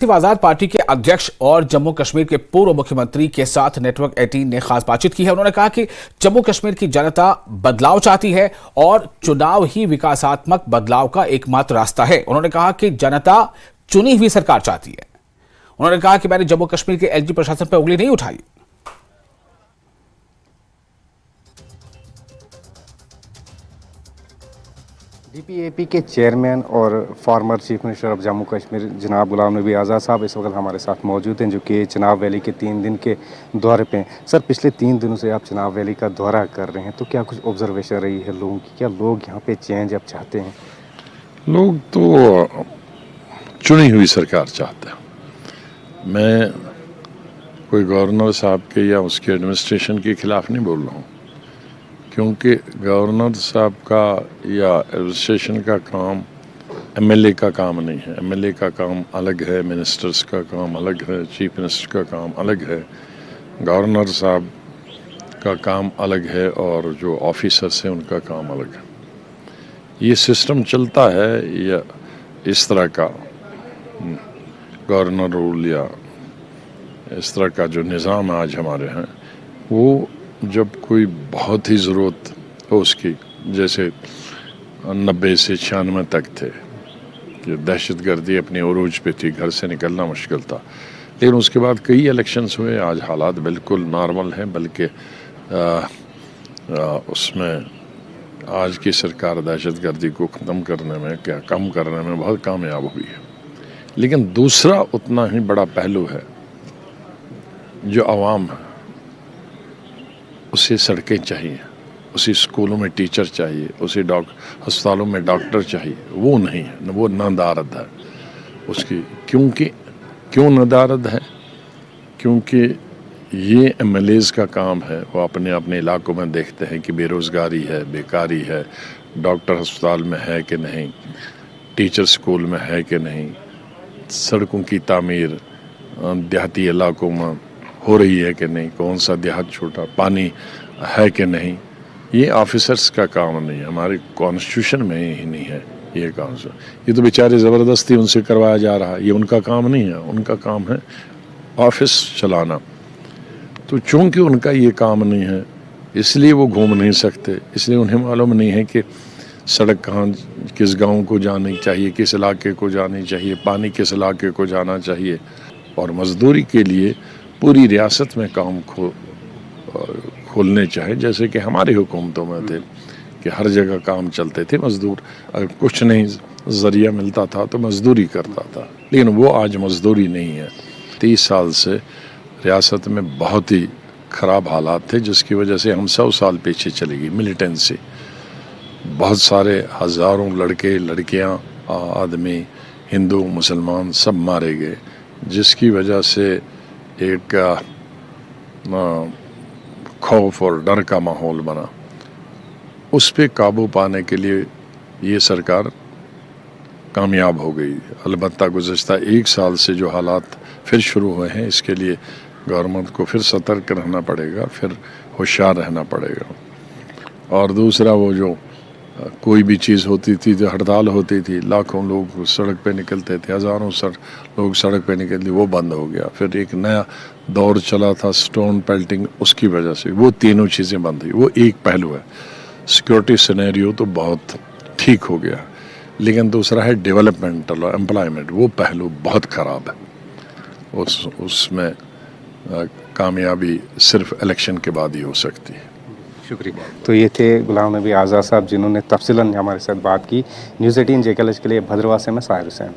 आजाद party के अध्यक्ष और जम्मू कश्मीर के पूर्व मुख्यमंत्री के साथ नेटवर्क 18 ने खास बातचीत की है। उन्होंने कहा कि जम्मू कश्मीर की जनता बदलाव चाहती है और चुनाव ही विकासात्मक बदलाव का एकमात्र रास्ता है। उन्होंने कहा कि जनता चुनी हुई सरकार चाहती है। उन्होंने कहा कि मैंने जम्मू कश्मीर के एलजी प्रशासन पर उंगली नहीं उठाई। डीपीएपी के चेयरमैन और former chief minister of Jammu Kashmir जनाब गुलाम नबी आज़ाद साहब इस वक्त हमारे साथ मौजूद हैं, जो कि चनाब वैली के 3 दिन के दौरे पे हैं। सर, पिछले 3 दिनों से आप चनाब वैली का दौरा कर रहे हैं, तो क्या कुछ ऑब्जर्वेशन रही है लोगों की? क्या लोग यहाँ पे चेंज अब चाहते हैं? लोग तो चुनी हुई सरकार चाहते हैं। मैं कोई गवर्नर साहब के या उसके एडमिनिस्ट्रेशन के खिलाफ नहीं बोल रहा हूँ, क्योंकि गवर्नर साहब का या एडमिनिस्ट्रेशन का काम एमएलए का काम नहीं है। एमएलए का काम अलग है, मिनिस्टर्स का काम अलग है, चीफ मिनिस्टर का काम अलग है, गवर्नर साहब का काम अलग है और जो ऑफिसर्स हैं उनका काम अलग है। ये सिस्टम चलता है या इस तरह का गवर्नर रूल या इस तरह का जो निज़ाम आज हमारे हैं, वो जब कोई बहुत ही ज़रूरत हो उसकी, जैसे 90 से 96 तक थे कि दहशत गर्दी अपनी उरूज पे थी, घर से निकलना मुश्किल था, लेकिन उसके बाद कई इलेक्शंस हुए, आज हालात बिल्कुल नॉर्मल हैं। बल्कि उसमें आज की सरकार दहशत गर्दी को ख़त्म करने में, क्या कम करने में बहुत कामयाब हुई है। लेकिन दूसरा उतना ही बड़ा पहलू है, जो आवाम है उसे सड़कें चाहिए, उसी स्कूलों में टीचर चाहिए, उसी अस्पतालों में डॉक्टर चाहिए। वो नहीं है, वो नदारद है उसकी। क्यों नदारद है? क्योंकि ये एमएलएज़ का काम है, वो अपने अपने इलाकों में देखते हैं कि बेरोज़गारी है, बेकारी है, डॉक्टर अस्पताल में है कि नहीं, टीचर स्कूल में है कि नहीं, सड़कों की तामीर देहाती इलाकों में हो रही है कि नहीं, कौन सा देहात छोटा, पानी है कि नहीं। ये ऑफिसर्स का काम नहीं है, हमारे कॉन्स्टिट्यूशन में ही नहीं है ये काम। से ये तो बेचारे ज़बरदस्ती उनसे करवाया जा रहा है, ये उनका काम नहीं है। उनका काम है ऑफिस चलाना। तो चूंकि उनका ये काम नहीं है, इसलिए वो घूम नहीं सकते, इसलिए उन्हें मालूम नहीं है कि सड़क कहाँ, किस गांव को जानी चाहिए, किस इलाके को जानी चाहिए, पानी किस इलाके को जाना चाहिए। और मजदूरी के लिए पूरी रियासत में काम खोलने चाहे, जैसे कि हमारी हुकूमतों में थे कि हर जगह काम चलते थे। मजदूर अगर कुछ नहीं ज़रिया मिलता था तो मजदूरी करता था, लेकिन वो आज मजदूरी नहीं है। 30 साल से रियासत में बहुत ही ख़राब हालात थे, जिसकी वजह से हम 100 साल पीछे चली गई। मिलिटेंसी, बहुत सारे हज़ारों लड़के लड़कियां, आदमी, हिंदू मुसलमान सब मारे गए, जिसकी वजह से एक खौफ और डर का माहौल बना। उस पे काबू पाने के लिए ये सरकार कामयाब हो गई। अलबत्ता गुज़श्ता 1 साल से जो हालात फिर शुरू हुए हैं, इसके लिए गवर्नमेंट को फिर सतर्क रहना पड़ेगा, फिर होशियार रहना पड़ेगा। और दूसरा, वो जो कोई भी चीज़ होती थी, जो हड़ताल होती थी, लाखों लोग सड़क पे निकलते थे, हज़ारों लोग सड़क पे निकलते, वो बंद हो गया। फिर एक नया दौर चला था स्टोन पेल्टिंग, उसकी वजह से वो तीनों चीज़ें बंद हुई। वो एक पहलू है। सिक्योरिटी सिनेरियो तो बहुत ठीक हो गया, लेकिन दूसरा है डेवलपमेंटल और एम्प्लॉयमेंट, वो पहलू बहुत ख़राब है। उसमें कामयाबी सिर्फ इलेक्शन के बाद ही हो सकती है। शुक्रिया। तो ये थे गुलाम नबी आज़ाद साहब, जिन्होंने तफसीलन हमारे साथ बात की। न्यूज़ 18 JKLH के लिए भद्रवाह से मैं साहिर हुसैन।